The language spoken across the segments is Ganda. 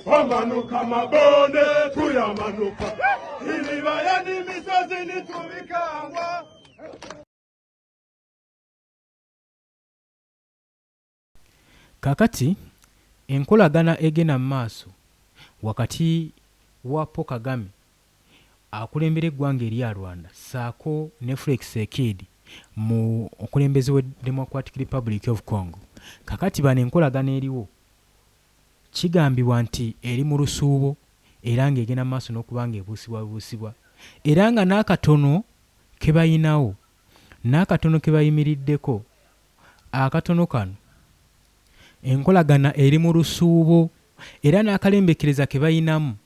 Wamanuka mabonde tuyamanuka ibibaya n'imisozi nitubikangwa. Kakati enkolagana egenda mu maaso wakati wa Paul Kagame akulembera eggwanga erya Rwanda saako ne Felix Tshisekedi mu okulembeze we Democratic Republic of Congo. Kakati bano enkolagana eriwo kigambibwa nti eri mu lusuubo era ng'egenda mu maaso n'okuba ng'ebuusibwabuusibwa era nga n'akatono ke bayinawo n'akatono ke bayimiriddeko akatono kano enkolagana eri mu lusuubo era n'akalembekereza ke bayinamu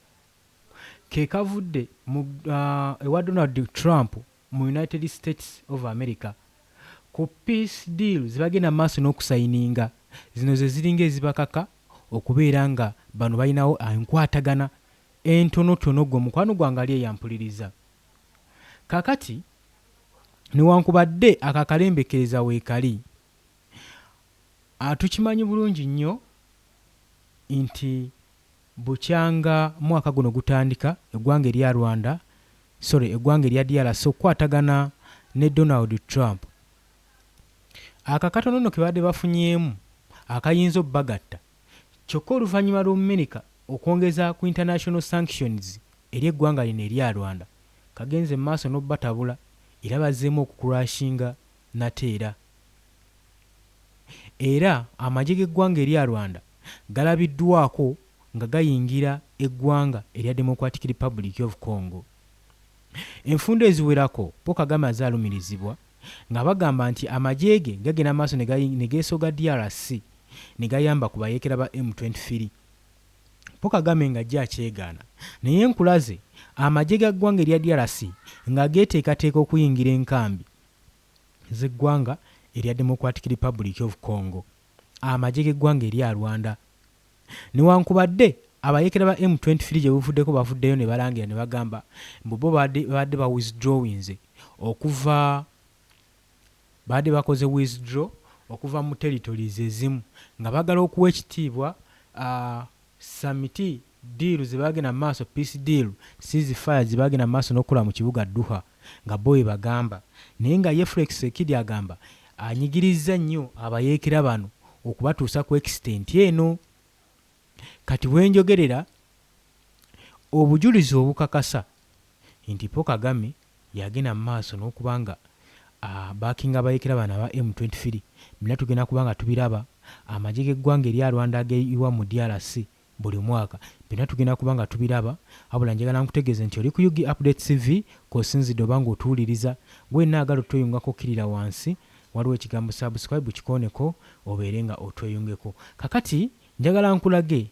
ke kavudde ewa Donald Trump mu United States of America ku peace deal zibagenda mu maaso n'okusayininga zino ze ziringa ezibakaka okubeera nga bano balinawo enkwatagana entonotono gwe mukwano gwange ali eyampuliriza. Kakati newankubadde akakalembekereza weekali tukimanyi bulungi nnyo nti bukyanga mwaka guno gutandika eggwanga erya Rwanda eggwanga erya DRC okukwatagana ne Donald Trump. Akakatono nno ke badde bafunyeemu akayinza obbagatta kyokka oluvannyuma lw'Omumerika okwongeza ku international sanctions eri eggwanga lino erya Rwanda kagenze mu maaso n'obbatabula era bazzeemu okukurashinga nateera. Era amagye g'eggwanga erya Rwanda galabiddwako nga gayingira eggwanga erya Democratic Republic of Congo. Enfundo eziwerako Paul Kagame azaalumirizibwa nga bagamba nti amagye ge gagenda maaso ne geesoga DRC ne gayamba ku bayeekera ba M23. Paul Kagame nga ajja akyegaana naye enkulaze amagye ga ggwanga erya DRC nga geeteekateeka okuyingira enkambi z'eggwanga erya Democratic Republic of Congo, amagye g'eggwanga erya Rwanda. Newankubadde abayeekera ba M23 gye buvuddeko bavuddeyo ne balangira ne bagamba mbu bo badde ba withdrawinze okuva badde bakoze withdraw okuva mu territories ezimu nga bagala okuwa ekitiibwa summit deal ze bagenda mu maaso, peace deal, ceasefire ze bagenda mu maaso n'okukola mu kibuga Doha nga bo bagamba. Naye nga ye Felix Tshisekedi agamba anyigirizza nnyo abayeekera bano okubatuusa ku extent eno. Kati bwenjogerera obujulizi obukakasa nti Paul Kagame yagenda mu maaso n'okubanga baakinga abayeekera bano aba M23 bina tugenda kubanga tubiraba amagye g'eggwanga erya Rwanda ageyiwa mu DRC buli mwaka bina tugenda kubanga tubiraba. Abula njagala nkutegeeze nti oli ku Yugi Update TV kosinzidde obanga otuwuliriza gwenna agala otweyungako kirira wansi waliwo ekigambo subscribe kikoneko obeere nga otweyungeko. Kakati njagala nkulage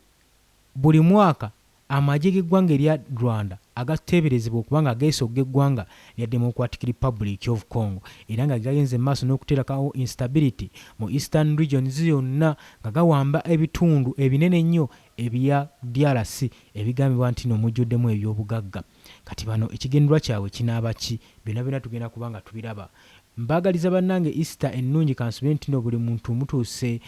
buli mwaka amagye g'eggwanga erya Rwanda agateeberezebwa okubanga ageesogga eggwanga lya Democratic Republic of Congo era nga gagenze mu maaso n'okuteerakawo instability mu eastern regions yonna nga gawamba ebitundu ebinene ennyo ebya DRC ebigambibwa nti nomujjuddemu ebyobugagga. Kati bano ekigendwa kyabwe kinaaba ki? Byonna tugenda kubanga tubiraba. Mbagaliza bannange Easter ennungi kansubire nti no buli muntu mutuuse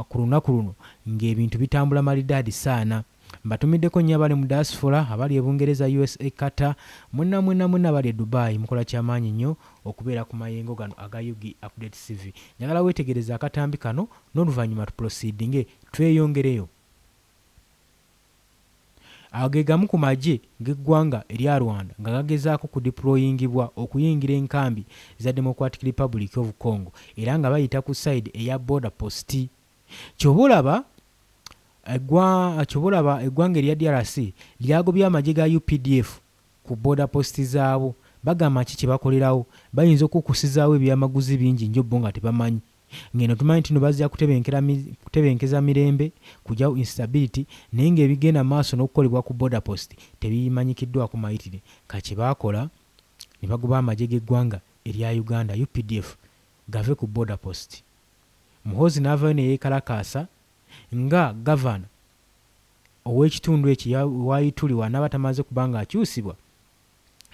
ku lunaku luno ng'ebintu bitambula malidaadi saana. Mbatumiddeko nnyo abali mu diaspora abali e Bungereza, USA, Qatar, mwenna abali e Dubai mukola kyamaanyi nnyo okubeera ku mayengo gano aga Yugi Update TV. Njagala weetegereza akatambi kano n'oluvannyuma tuproceedinge tweyongereyo. Age gamu ku magye g'eggwanga erya Rwanda nga gagezaako kudeployingibwa okuyingira enkambi za Democratic Republic of Congo era nga bayita ku side eya border post. Ky'oba olaba kyobalaba eggwanga erya DRC lyagobya amagye ga UPDF ku border post zaabo bagamba ki kye bakolerawo bayinza okukusizaawo ebyamaguzi bingi nnyo bo nga tebamanyi ngeno tumanyi nti no bazira kutebenkeza mirembe kujyawo instability naye ng'ebigenda maaso n'okukolebwa ku border post tebimanyikiddwako mayitire kakye baakola ne bagoba amagye g'eggwanga erya Uganda UPDF gave ku border post. Muhoozi n'avaayo ne yeekalakaasa nga gavana ow'ekitundu ekyo waayituliwa n'aba tamaze kubanga akyusibwa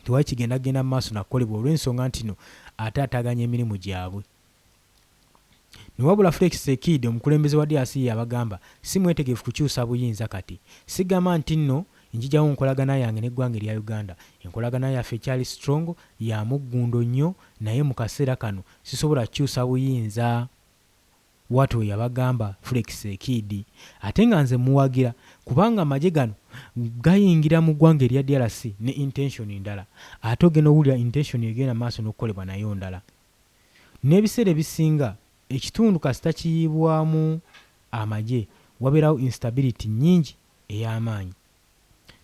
tewali kigendagenda mu maaso nakolebwa olw'ensonga nti no ate ataaganya emirimu gyabwe. Ne wabula Felix Tshisekedi omukulembeze wa DRC yabagamba si mwetegefu kukyusa buyinza kati sigamba nti nno njijjawo nkolagana yange n'eggwanga erya Uganda enkolagana yaffe ekyali strong ya muggundo nnyo naye mu kaseera kano sisobola kukyusa buyinza. Watu yabagamba Felix Tshisekedi ate nga nze muwagira kubanga amagye gano gayingira mu ggwanga erya DRC ne intention ndala ate ogenda owulira intention egenda maaso n'okukolebwa nayo ndala. N'ebiseera ebisinga ekitundu kasita kiyiibwamu amagye wabeerawo instability nnyingi ey'amaanyi.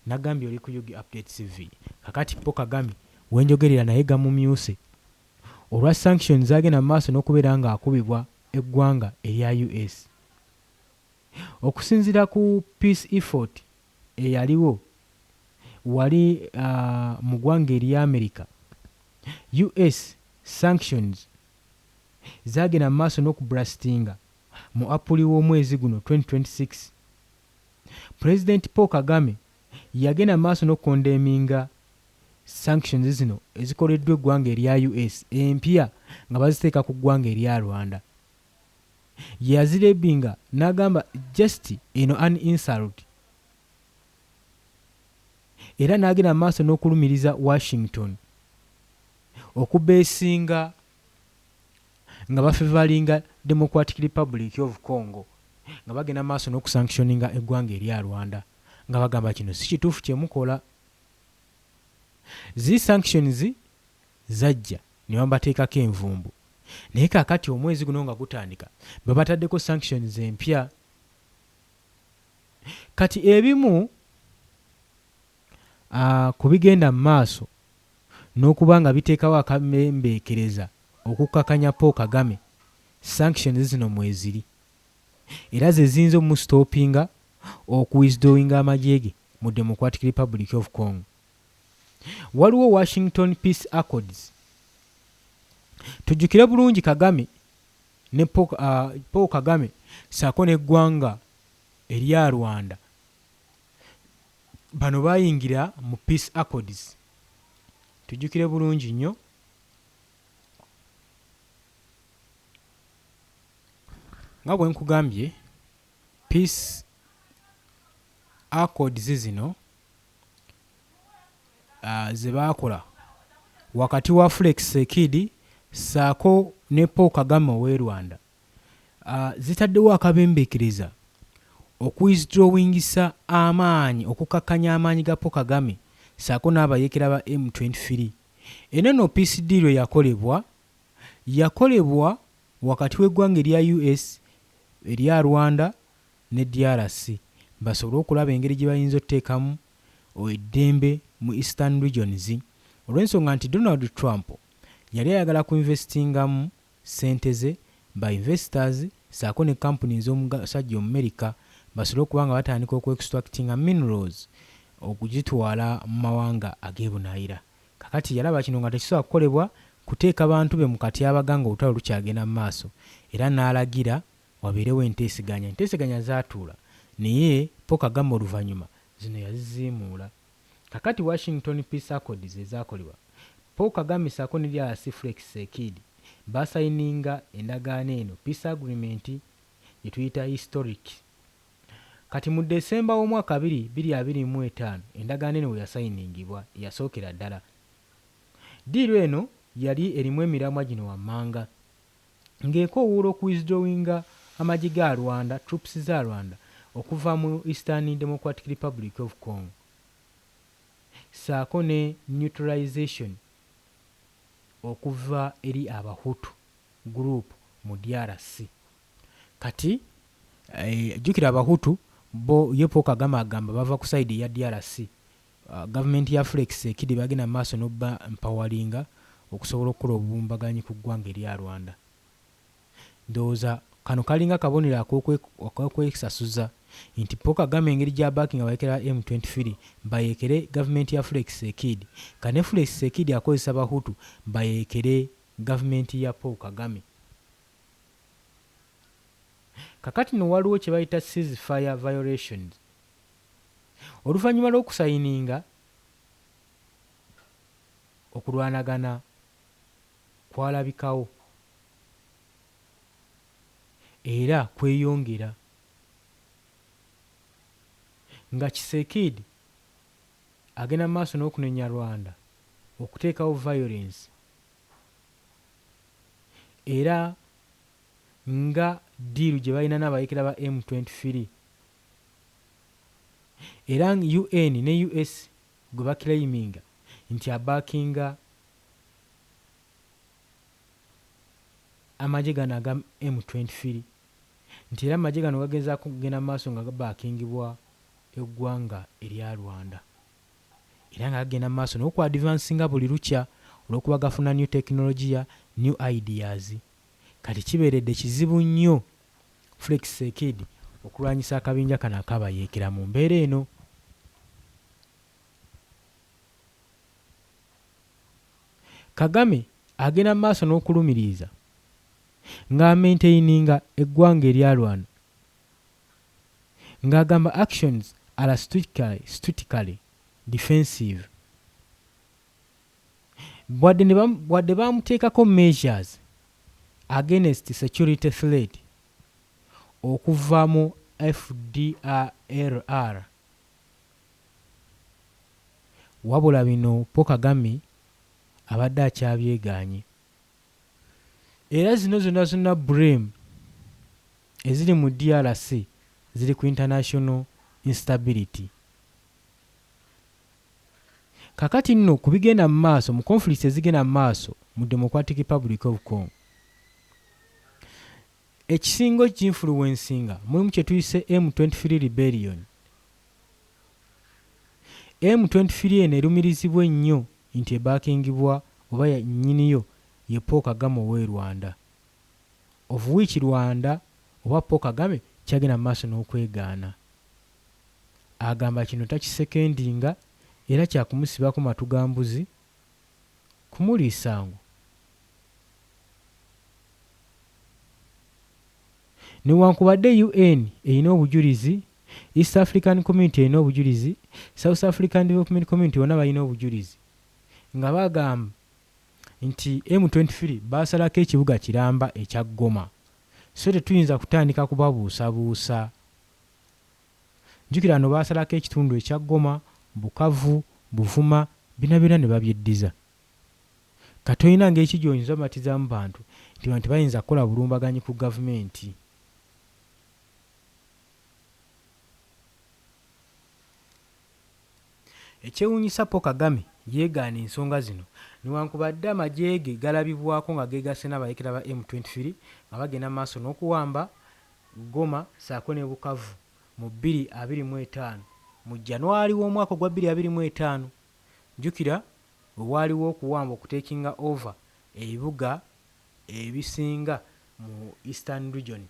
Nagambye oli ku Yugi Update TV kakati Paul Kagame wenjogerera naye gamumyuse olwa sanctions agenda mu maaso n'okubeera nga akubibwa eggwanga erya US. Okusinziira ku peace effort eyaliwo wali mu ggwanga erya America US sanctions zagenda mu maaso n'okubrastinga mu Apuli w'omwezi guno 2026. President Paul Kagame yagenda mu maaso n'okukondeminga sanctions zino ezikoleddwa eggwanga erya US empya nga baziteeka ku ggwanga erya Rwanda. Yazirebinga n'agamba just eno an insult era n'agenda mu maaso n'okulumiriza Washington okubeesinga nga bafevalinga Democratic Republic of Congo nga bagenda mu maaso n'okusanctioninga eggwanga erya Rwanda nga bagamba kino si kituufu kye mukola. Zi sanctions zajja ne babateekako envumbu naye kaakati omwezi guno nga gutandika babataddeko sanctions empya. Kati ebimu ku bigenda mu maaso n'okuba nga biteekawo akamembeekereza okukakanya Paul Kagame sanctions zino mweziri era ze ziyinza omusitoopinga okuwisdowinga amagye ge mu Democratic Republic of Congo. Waliwo Washington Peace Accords. Tujjukire bulungi Kagame ne Paul Kagame saako n'eggwanga erya Rwanda bano bayingira mu Peace Accords. Tujjukire bulungi nnyo nga bwe nkugambye Peace Accords zino ze baakola wakati wa Felix Tshisekedi saako ne Paul Kagame ow'e Rwanda zitaddewo akabembeekereza okwizdrowingisa amaanyi okukakkanya amaanyi ga Paul Kagame saako n'abayeekera ba M23. Eno peace deal yakolebwa wakati w'eggwanga erya US erya Rwanda ne DRC basobole okulaba engeri gye bayinza otteekamu eddembe mu Eastern Regions olw'ensonga nti Donald Trump yali ayagala kuinvestingamu ssente ze ba investors saako ne company z'omusajja America basobole okuba nga batandika okuextractinga minerals okugitwala mu mawanga ag'ebunaayira. Kakati yalaba kino nga tekisobola kukolebwa kuteeka bantu be mu katyabaga nga olutalo lukyagenda mu maaso era n'alagira wabeerewo enteeseganya zaatuula naye Paul Kagame oluvannyuma zino yaziziimuula. Kakati Washington Peace Accords ezaakolebwa Paul Kagame saako ne DRC Felix Tshisekedi basayininga endagaano eno peace agreement gye tuyita historic. Kati mu Desemba w'omwaka 2025 endagaano eno we yasayiningibwa yasookera ddala. Diiru eno yali erimu emiramwa gino wammanga ng'ekoowoola okuwisdrowinga amagye ga Rwanda troops za Rwanda okuva mu Eastern Democratic Republic of Congo saako ne neutralization okuva eri abahutu group mu DRC. Kati jjukira abahutu bo ye Paul Kagame agamba bava ku side ya DRC. Gavumenti ya Felix Tshisekedi bagenda maaso n'obba mpawalinga okusobola okukola obubumbaganyi ku ggwanga erya Rwanda. Ndowooza kano kalinga kabonero akokwesasuza nti Paul Kagame engeri gya backing abayekera M23 bayekere gavumenti ya Felix Tshisekedi, kane Felix Tshisekedi akozesa Bahutu bayekere gavumenti ya Paul Kagame. Kakati no waliwo kye bayita ceasefire violations. Oluvannyuma lw'okusayininga okulwanagana kwalabikawo era kweyongera nga Tshisekedi agenda maaso n'okunenya Rwanda okuteekawo violence era nga diiru gye balina n'abayekera ba M23 era UN ne US gwe bakilaiminga nti abaakinga amagye gano aga M23 nti era amagye gano gagezaako kugenda maaso nga gabaakingibwa eggwanga erya Rwanda era nga gagenda maaso n'okwadvansinga buli lukya olw'okuba gafuna new technology, new ideas. Kati kibeeredde kizibu nnyo Felix Tshisekedi okulwanyisa akabinja kano akabayeekera mu mbeera eno. Kagame agenda maaso n'okulumiriza ng'amaintaininga eggwanga erya Rwanda ng'agamba actions are strategically defensive. Bwadde bamuteekako measures against security threat okuva mu FDLR, wabula bino Paul Kagame abadde akyabyegaanye era zino zonna blame eziri mu DRC ziri ku international instability. Kakati nno ku bigenda mu maaso mu conflicts ezigenda mu maaso mu Democratic Republic of Congo, ekisingo kinfluencinga mulimu kye tuyise M23 rebellion. M23 eno erumirizibwa ennyo nti ebaakingibwa oba nnyiniyo ye Paul Kagame ow'e Rwanda, of which Rwanda oba Paul Kagame kyagenda mu maaso n'okwegaana. Agamba kino takisekendinga era kyakumusibako matu ga mbuzi kumuliisango. Newankubadde UN erina obujulizi, East African Community erina obujulizi, South African Development Community bonna balina obujulizi nga bagamba nti M23 baasalako ekibuga kiramba ekya Goma, so tetuyinza kutandika kubabuusabuusa. Njukira no baasalako ekitundu ekya Goma, Bukavu, Buvuma, bina byonna ne babyeddiza. Katoyina ng'eki gy'oyinza omatizaamu bantu nti bantu bayinza kukola bulumbaganyi ku gavumenti. Ekyewuunyisa Paul Kagame yeegaana ensonga zino newankubadde amagye ge galabibwako nga geegase n'abayekera ba M23 nga bagenda maaso n'okuwamba Goma saako ne Bukavu mu 2025 mu January w'omwaka ogwa 2025. Njukira waaliwo okuwamba okutekinga over ebibuga ebisinga mu Eastern region.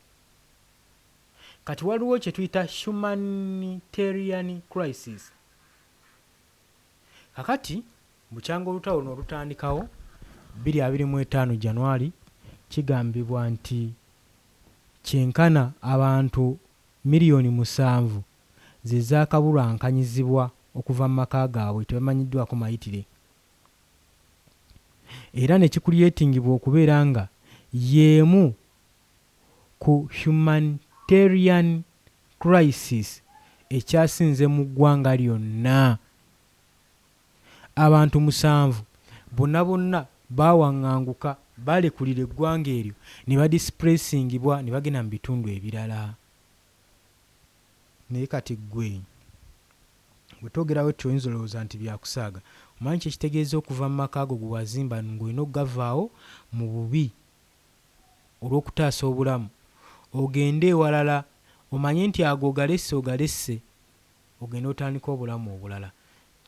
Kati waliwo kye tuyita humanitarian crisis. Kakati bukyanga olutalo n'olutandikawo 2025 January, kigambibwa nti kyenkana abantu miliyoni 7 zizaakabulankanyizibwa okuva mu maka gaabwe tebamanyiddwako mayitire, era ne kikulyetingibwa okubeera nga yeemu ku humanitarian crisis ekyasinze mu ggwanga lyonna. Abantu 7 bonna baawaŋŋanguka balekulira eggwanga eryo ne badisplacingibwa ne bagenda mu bitundu ebirala. Naye kati ggwe bwe toogerawo tyoyinza olowooza nti byakusaaga, omanyi kye kitegeeza okuva mu maka ago gwe wazimba ng'olina okugavaawo mu bubi olw'okutaasa obulamu, ogende ewalala omanye nti ago ogalesse ogenda otandika obulamu obulala.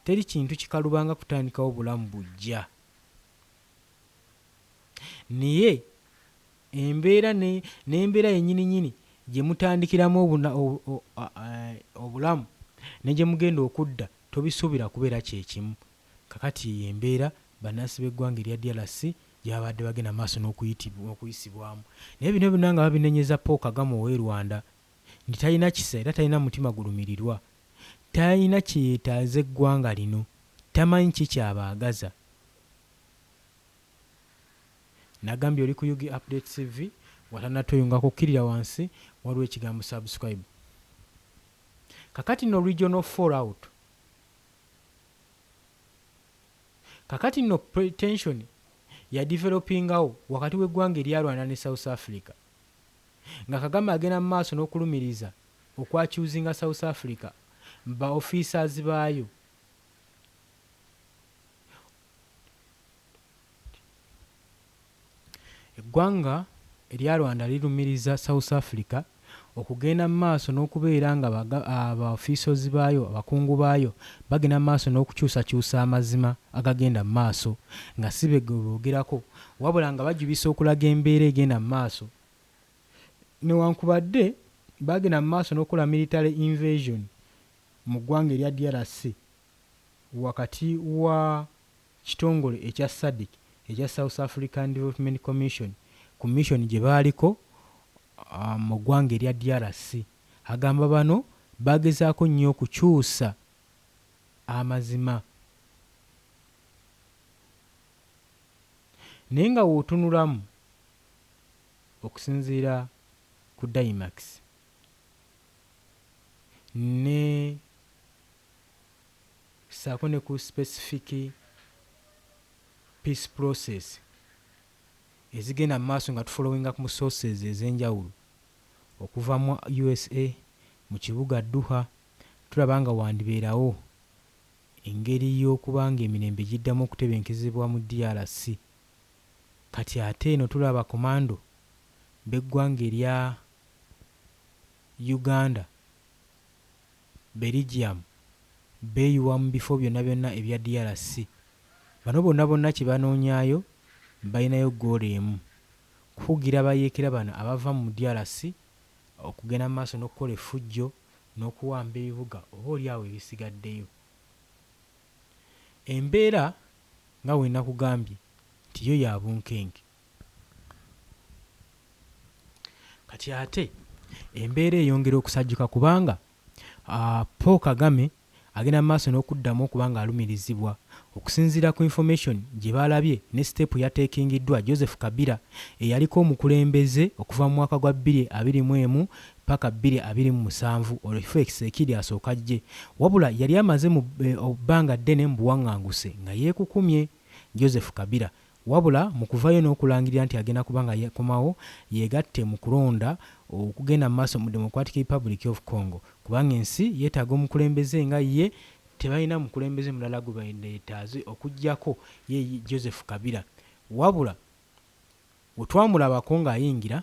Teri kintu kikalubanga kutandikawo obulamu bujja. Naye n'embeera yennyini gye mutandikiramu obulamu ne gye mugenda okudda tobisuubira kubeera kyekimu. Kakati embeera bannansi b'eggwanga erya DRC gye babadde bagenda maaso n'okuyisibwamu. Naye bino byonna nga babinenyeza Paul Kagame ow'e Rwanda nti talina kisa era talina mutima gulumirirwa, talina kye yeetaaza eggwanga lino, tamanyi ki kyabaagaza. Nagambye oli ku Yugi Update TV, watannatweyungako kkirira wansi waliwo ekigambo subscribe. Kakati no regional fallout, kakati no tension ya developingawo wakati w'eggwanga erya Rwanda ne South Africa, nga Kagame agenda mu maaso n'okulumiriza okwakyuzinga South Africa ba officers baayo. Eggwanga erya Rwanda lirumiriza South Africa okugenda mu maaso n'okubeera nga aba officers baayo, abakungu baayo bagenda mu maaso n'okukyusakyusa amazima agagenda mu maaso, nga si be boogerako wabula nga bajubisa okulaga embeera egenda mu maaso. Newankubadde bagenda mu maaso n'okola military invasion mu ggwanga erya DRC wakati wa kitongole ekya SADC ekya South African Development Commission ku mission gye baaliko mu ggwanga erya DRC. Agamba bano bagezaako nnyo okukyusa amazima. Naye nga wootunulamu okusinziira ku Dimax ne saako ne ku specific peace process ezigenda mu maaso nga tufollowinga ku sources ez'enjawulo okuva mu USA mu kibuga Doha, tulaba nga wandibeerawo engeri y'okuba nga emirembe giddamu okutebenkezebwa mu DRC. Kati ate eno tulaba komando b'eggwanga erya Uganda, Belgium beeyiwa mu bifo byonna ebya DRC. Bano bonna kye banoonyaayo balinayo ggoolo emu, kukugira bayeekera bano abava mu DRC okugenda mu maaso n'okukola effujjo n'okuwamba ebibuga oba oliawo ebisigaddeyo. Embeera nga we nakugambye nti yo ya bunkenke. Kati ate embeera eyongera okusajjuka kubanga Paul Kagame agenda mu maaso n'okuddamu okuba nga alumirizibwa okusinziira ku information gye balabye ne step yateekingiddwa Joseph Kabila eyaliko omukulembeze okuva mu mwaka gwa 2021 paka 2027 Olifex Ekiri asooka jje, wabula yali amaze mu bbanga ddene mu buwaŋŋanguse nga yeekukumye Joseph Kabila, wabula mu kuvayo n'okulangirira nti agenda kuba nga yekomawo yeegatte mu kulonda okugenda mu maaso mu Democratic Republic of Congo, kubanga ensi yeetaaga omukulembeze nga ye tebalina mukulembeze mulala gwe beetaaze okuggyako ye Joseph Kabila. Wabula bwe twamulabako ng'ayingira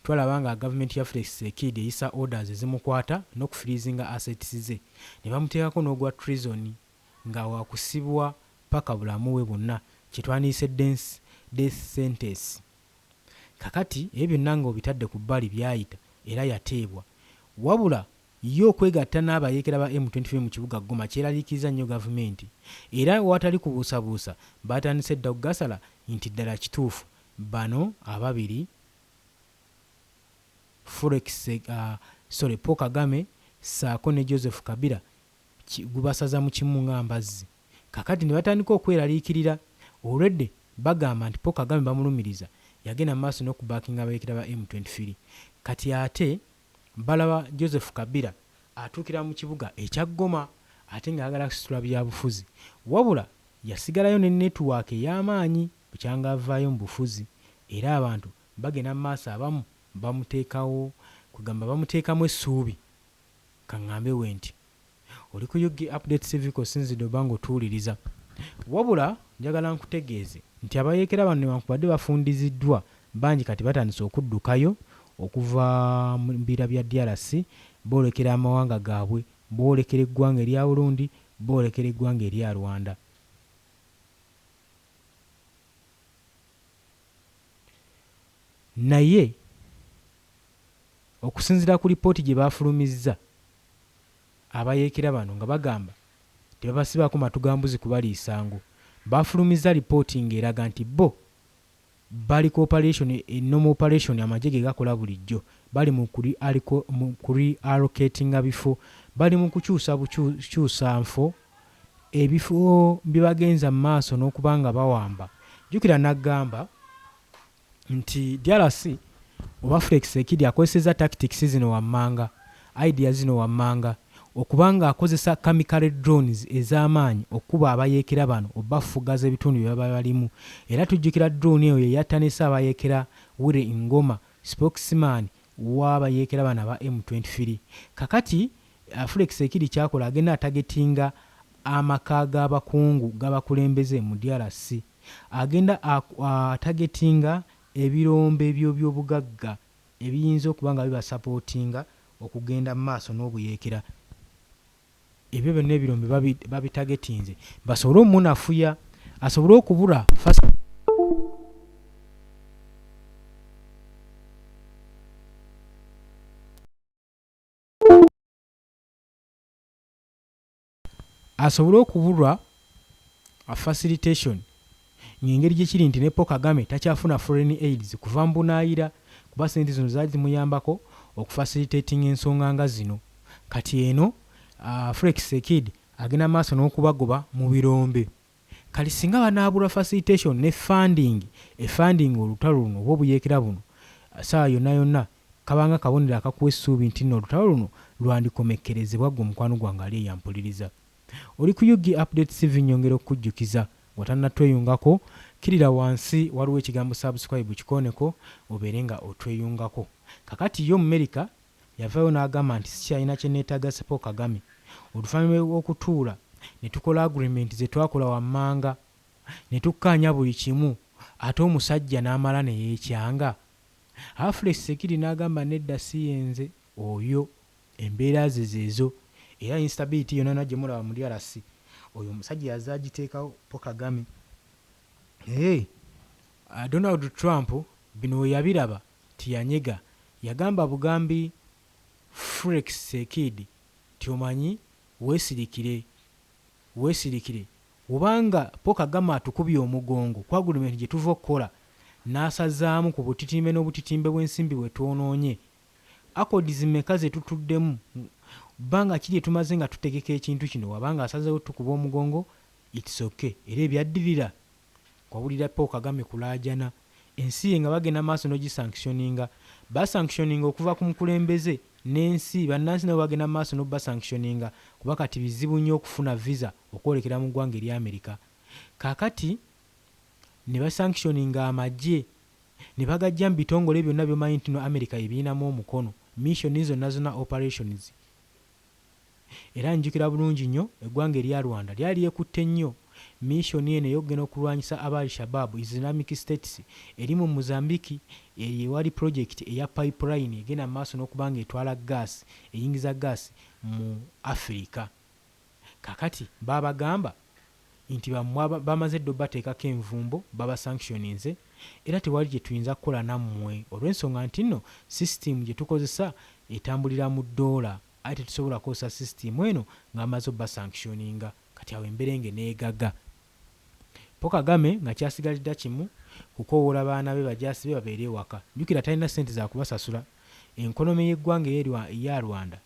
twalaba nga gavumenti ya Felix Tshisekedi eyisa orders ezimukwata n'okufirizinga assets ze ne bamuteekako n'ogwa treason nga wakusibwa paka bulamu we bwonna, kyetwandiise death sentence. Kakati ebyo byonna ng'obitadde ku bbali byayita era yateebwa, wabula yo okwegatta n'abayeekera ba M23 mu kibuga Goma kyeraliikiriza nnyo gavumenti era watali kubuusabuusa batandise dda okugasala nti ddala kituufu bano ababiri Paul Kagame saako ne Joseph Kabila gubasaza mu kimu ng'ambazzi. Kakati ne batandika okweraliikirira olwedde bagamba nti Paul Kagame bamulumiriza yagenda mu maaso n'okubaakinga abayeekera ba M23. Kati ate balaba Joseph Kabila atuukira mu kibuga ekya Goma ate ng'ayagala kusitula byabufuzi, wabula yasigalayo ne netiwaaka ey'amaanyi bukyanga avaayo mu bufuzi era abantu bagenda mu maaso abamu bamuteekawo kugamba bamuteekamu essuubi. Kaŋŋambe we nti oli ku Yugi Update TV kosinzidde oba ng'otuwuliriza, wabula njagala nkutegeeze nti abayeekera bano newankubadde bafundiziddwa bangi kati batandise okuddukayo okuva mu bibira bya DRC boolekera amawanga gaabwe, boolekera eggwanga erya Burundi, boolekera eggwanga erya Rwanda. Naye okusinziira ku lipooti gye baafulumizza abayeekera bano nga bagamba tebabasibaako matugambuzi kubaliisa ngo, baafulumizza lipooti ng'eraga nti bo bali ku operation, enoma operation amagye ge gakola bulijjo, bali mu reallocatinga bifo, bali mu kukyusa nfo ebifo bibagenza mu maaso n'okuba nga bawamba. Jjukira n'agamba nti DRC oba Felix Tshisekedi akozesezza tactics zino wammanga, idea zino wammanga, okubanga akozesa chemical drones ez'amaanyi okuba abayeekera bano obafugaza ebitundu bye baba balimu. Era tujjukira drone eyo yeyatta ne Ssaabayeekera Willy Ngoma, spokesman w'abayeekera bano aba M23. Kakati Felix Tshisekedi kyakola agenda atagetinga amaka g'abakungu g'abakulembeze mu DRC, agenda atagetinga ebirombe by'obugagga ebiyinza okuba nga bibasapootinga okugenda mu maaso n'obuyeekera. Ebyo byonna ebirombe babitagetinze basobole omunafuya, asobole okubula asobole okubulwa a facilitation ng'engeri gye kiri nti ne Paul Kagame takyafuna foreign aids kuva mbunaayira, kuba sente zino zaali zimuyambako okufacilitating ensonga nga zino. Kati eno Felix Tshisekedi agenda maaso n'okubagoba mu birombe. Kali singa banaabulwa facilitation ne funding olutalo luno oba obuyeekera buno, saa yonna yonna kabanga kabonero akakuwa essuubi nti nno olutalo luno lwandikomekkerezebwa gwe mukwano gwange ali eyampuliriza. Oli ku Yugi Updates TV nyongera okujjukiza watannatweyungako, kirira wansi waliwo ekigambo subscribe kikoneko obeere nga otweyungako. Kakati yo mu America yavaayo n'agamba nti sikyalina kye neetaaga Paul Kagame. Oluvannyuma lw'okutuula ne tukola agreement ze twakola wammanga ne tukkaanya buli kimu, ate omusajja n'amala ne yeekyanga. Felix Tshisekedi n'agamba nedda si yenze oyo, embeera ze zeezo, era instability yonna nagye mulaba mu DRC oyo omusajja yazze agiteekawo Paul Kagame. Donald Trump bino we yabiraba tiyanyega, yagamba bugambi Felix Tshisekedi ti omanyi weesirikire obanga Paul Kagame atukubye omugongo ku agreement gye tuva okukola n'asazaamu ku butitimbe n'obutitimbe bw'ensimbi bwe twonoonye, accords mmeka ze tutuddemu, bbanga kiri tumaze nga tutegeka ekintu kino, wabanga asazeewo tukuba omugongo, it's okay. Era ebyaddirira kwabulira Paul Kagame kulaajana ensi ye nga bagenda maaso n'ogisanctioninga, basanctioninga okuva ku mukulembeze n'ensi, bannansi nabo bagenda maaso n'obasanctioninga kuba kati bizibu nnyo okufuna visa okwolekera mu ggwanga erya Amerika. Kaakati ne basanctioninga amagye ne bagajja mu bitongole byonna by'omanyi nti no Amerika yebiinamu omukono, mission zonna operations. Era njukira bulungi nnyo eggwanga erya Rwanda lyali lyekutte nnyo mission eno ey'okugenda okulwanyisa aba Al-Shabaab Islamic States eri mu Mozambique, ewali project eya pipeline egenda maaso n'okuba nga etwala gas, eyingiza gas mu Africa. Kakati babagamba nti bamaze ddo bateekako envumbo, babasanctioninze, era tewali gye tuyinza kukola nammwe olw'ensonga nti nno system gye tukozesa etambulira mu ddoola, ate tetusobola kukozesa system eno ng'amaze obbasanctioninga. Kati awo emberenge neegaga. Paul Kagame nga kyasigalidda kimu kukowoola baana be bajaasi be babeere ewaka. Jjukira talina ssente za kubasasula. Enkonomi y'eggwanga eya Rwanda,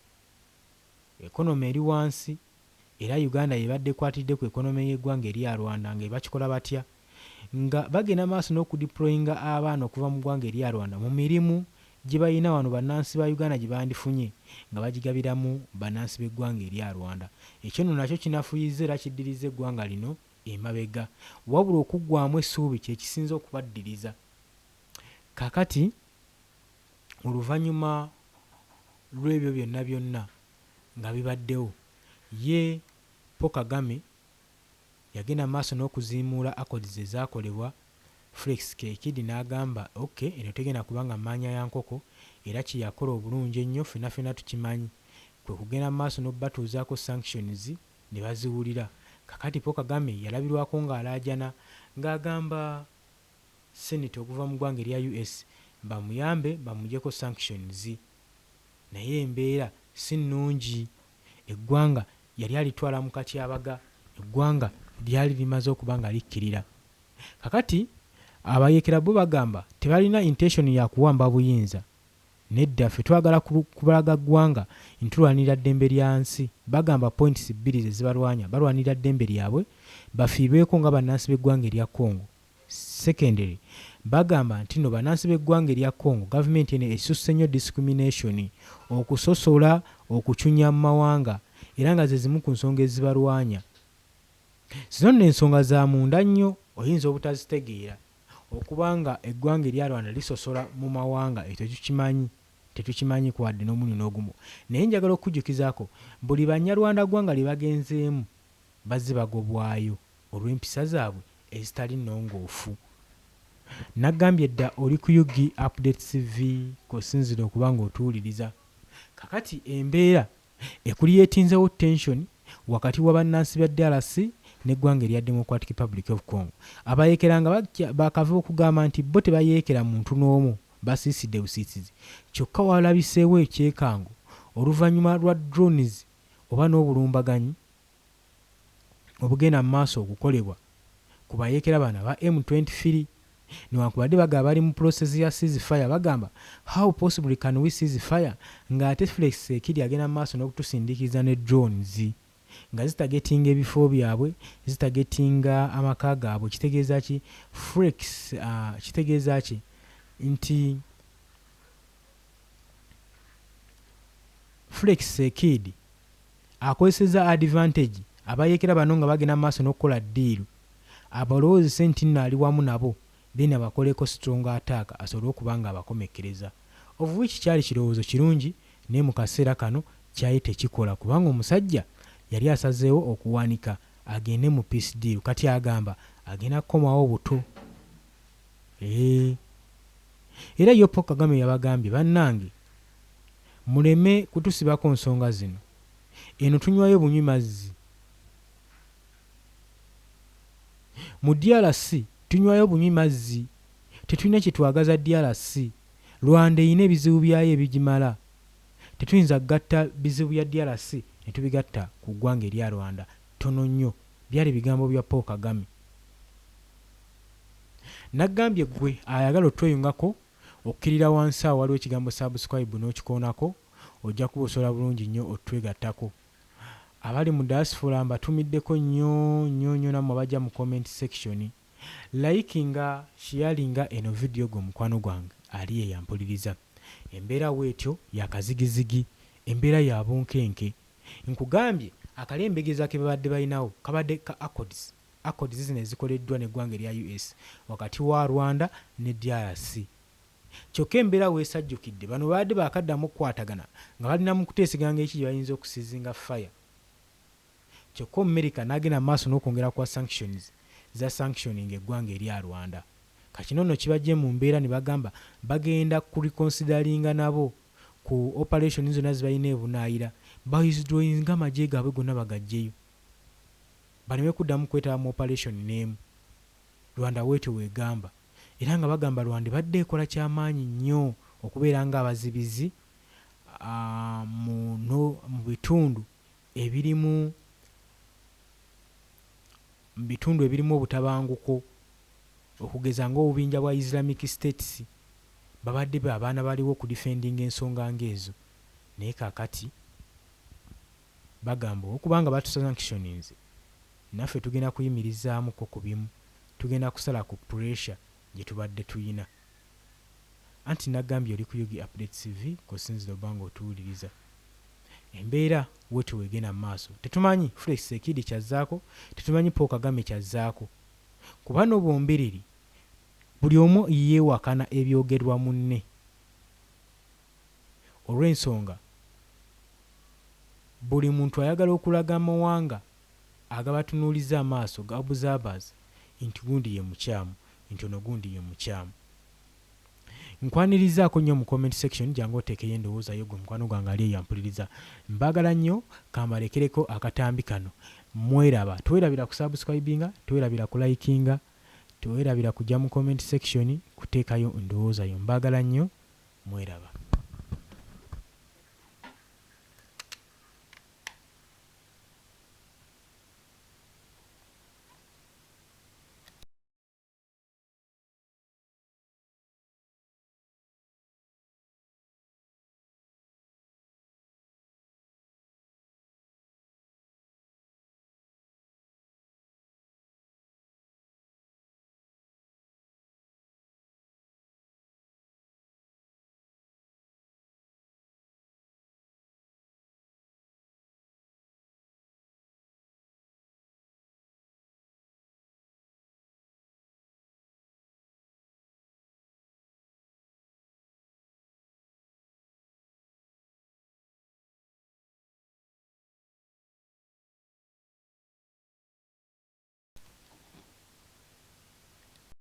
ekonomi eri wansi, era Uganda yebadde ekwatidde ku ekonomi y'eggwanga erya Rwanda nga bakikola batya, nga bagenda maaso n'okudeployinga abaana okuva mu ggwanga erya Rwanda mu mirimu gye balina wano bannansi ba Uganda gye bandifunye nga bagigabiramu bannansi b'eggwanga erya Rwanda. Ekyo nno nakyo kinafuyiza era kiddiriza eggwanga lino emabega, wabula okuggwamu essuubi kye kisinza okubaddiriza. Kaakati oluvannyuma lw'ebyo byonna nga bibaddewo, ye Paul Kagame yagenda maaso n'okuziimuula accords ezaakolebwa. Felix Tshisekedi n'agamba okay, eno tegenda kubanga maanya ya nkoko, era kye yakola obulungi ennyo ffenna tukimanyi kwe kugenda mu maaso n'obatuuzaako sanctions ne baziwulira. Kakati Paul Kagame yalabirwako ng'alaajana ng'agamba seneta okuva mu ggwanga erya US bamuyambe bamugyeko sanctions, naye embeera si nnungi. Eggwanga yali alitwala mu katyabaga, eggwanga lyali limaze okuba nga likkirira. Kakati abayeekera bo bagamba tebalina intention ya kuwamba buyinza. Nedda ffe twagala kubalaga ggwanga ntulwanira ddembe lya nsi. Bagamba points 2 ze zibalwanya, balwanira ddembe lyabwe bafiibweko nga bannansi b'eggwanga erya Congo. Secondary, bagamba nti no bannansi b'eggwanga erya Congo gavumenti eno esusse nnyo discrimination, okusosola, okucunya mu mawanga, era nga ze zimu ku nsonga ezibalwanya. Zino nno ensonga za munda nnyo, oyinza obutazitegeera. Okubanga eggwanga erya Rwanda lisosola mu mawanga ekyo tetukimanyi kwadde n'omuni n'ogumu. Naye njagala okujjukizaako buli banyarwanda ggwanga lye bagenzeemu bazze bagobwayo olw'empisa zaabwe ezitali nnongoofu. Naggambye dda oli ku Yugi Updates TV k'osinzira okuba ng'otuwuliriza. Kakati embeera ekuliyeetinzewo tension wakati wa bannansi ba DRC n'eggwanga erya Democratic Republic of Congo. Abayeekera nga bakava okugamba nti bo tebayeekera muntu n'omu, basiisidde busiisizi. Kyokka walabiseewo ekyekango oluvannyuma lwa drones oba n'obulumbaganyi obugenda mu maaso okukolebwa ku bayeekera bano aba M23. Newankubadde bagamba bali mu process ya ceasefire, bagamba how possibly can we ceasefire ng'ate Felix Tshisekedi agenda mu maaso n'okutusindikiza ne drones nga zitagetinga ebifo byabwe, zitagetinga amaka gaabwe. Kitegeeza ki Felix? Kitegeeza ki nti Felix Tshisekedi akozeseza advantage abayeekera bano nga bagenda mu maaso n'okukola ddiiru, abalowoozese nti nno ali wamu nabo, then abakoleko strong attack asobole okuba nga abakomekkereza, of which kyali kirowoozo kirungi, naye mu kaseera kano kyali tekikola kubanga omusajja yali asazeewo okuwanika agende mu peace deal. Kati agamba agenda kukomawo buto. Era yo Paul Kagame yabagambye bannange muleme kutusibako nsonga zino, eno tunywayo bunywi mazzi. Mu DRC tunywayo bunywi mazzi, tetulina kye twagaza DRC. Rwanda erina ebizibu byayo ebigimala, tetuyinza kugatta bizibu bya DRC ne tubigatta ku ggwanga erya Rwanda. Tono nnyo. Byali bigambo bya Paul Kagame. Naggambye gwe ayagala otweyungako okkirira wansi awo waliwo ekigambo subscribe n'okikoonako, ojja kuba osobola bulungi nnyo otwegattako. Abali mu diaspora mbatumiddeko nnyo nammwe abajja mu comment section. Likinga, sharinga eno video gwo mukwano gwange ali eyampuliriza. Embeera bwetyo yakazigizigi, embeera ya bunkenke. Nkugambye akalembegeza ke babadde balinawo kabadde ka accords zino ezikoleddwa n'eggwanga erya US wakati wa Rwanda ne DRC. Kyokka embeera weesajjukidde bano babadde bakaddamu okukwatagana nga balina mu kuteesiganga eki gye bayinza okusizinga fire. Kyokka America n'agenda maaso n'okwongera kwa sanctions za sanctioning eggwanga erya Rwanda. Kakino nno kibajje mu mbeera ne bagamba bagenda kureconsideringa nabo ku operation zonna zibalina ebunaayira bawithdrawinga amagye gaabwe gonna bagaggyeyo, baleme kuddamu kwetaba mu operation n'emu. Rwanda weetyo weegamba, era nga bagamba Rwanda badde ekola kyamaanyi nnyo okubeera nga abazibizi mu bitundu ebirimu obutabanguko, okugeza ng'obubinja bwa Islamic States. Babadde abaana baliwo ku defending ensonga ng'ezo. Naye kaakati bagamba okubanga batusanctioninze, naffe tugenda kuyimirizaamuko ku bimu, tugenda kusala ku pressure gye tubadde tuyina. Anti naggambye oli ku Yugi Updates TV k'osinzira obanga otuwuliriza. Embeera wetu wegenda mu maaso. Tetumanyi Felix Tshisekedi kyazzaako, tetumanyi Paul Kagame kyazzaako. Ku bano bombereri buli omu yeewakana ebyogerwa munne. Olw'ensonga buli muntu ayagala okulaga amawanga agabatunuuliza amaaso ga observers nti gundi ye mukyamu, nti ono gundi ye mukyamu. nkwanirizaako nnyo mu comment section jangu oteekeyo endowooza yo gwe mukwano gwange ali eyampuliriza. Mbagala nnyo kambalekereko akatambi kano. Mweraba, twerabira ku subscribinga, twerabira ku likinga, twerabira kujja mu comment section kuteekayo endowooza yo. Mbagala nnyo, mweraba.